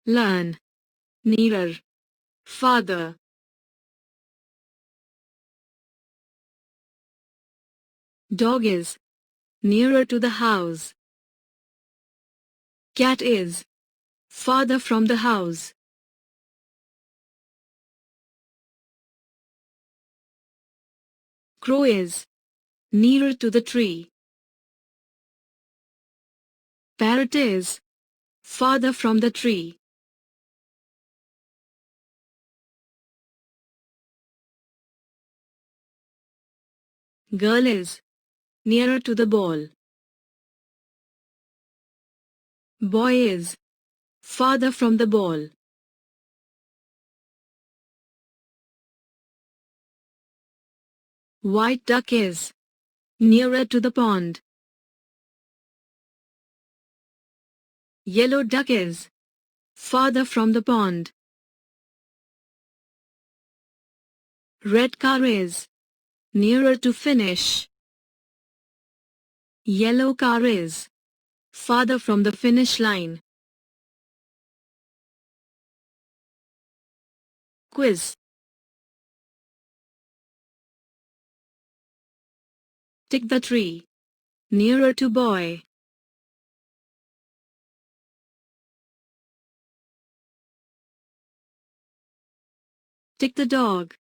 learn, nearer, farther. Dog is nearer to the house. Cat is farther from the house. Crow is nearer to the tree. Parrot is farther from the tree. Girl is nearer to the ball. Boy is farther from the ball. White duck is nearer to the pond. Yellow duck is farther from the pond. Red car is nearer to finish. Yellow car is farther from the finish line. Quiz. Tick the tree nearer to boy. Tick the dog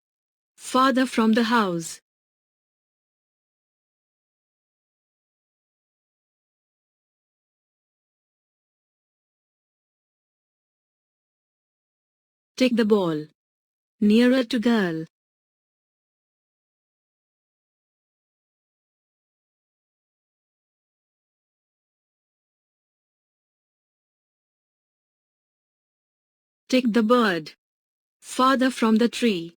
farther from the house. Tick the ball nearer to girl. Tick the bird farther from the tree.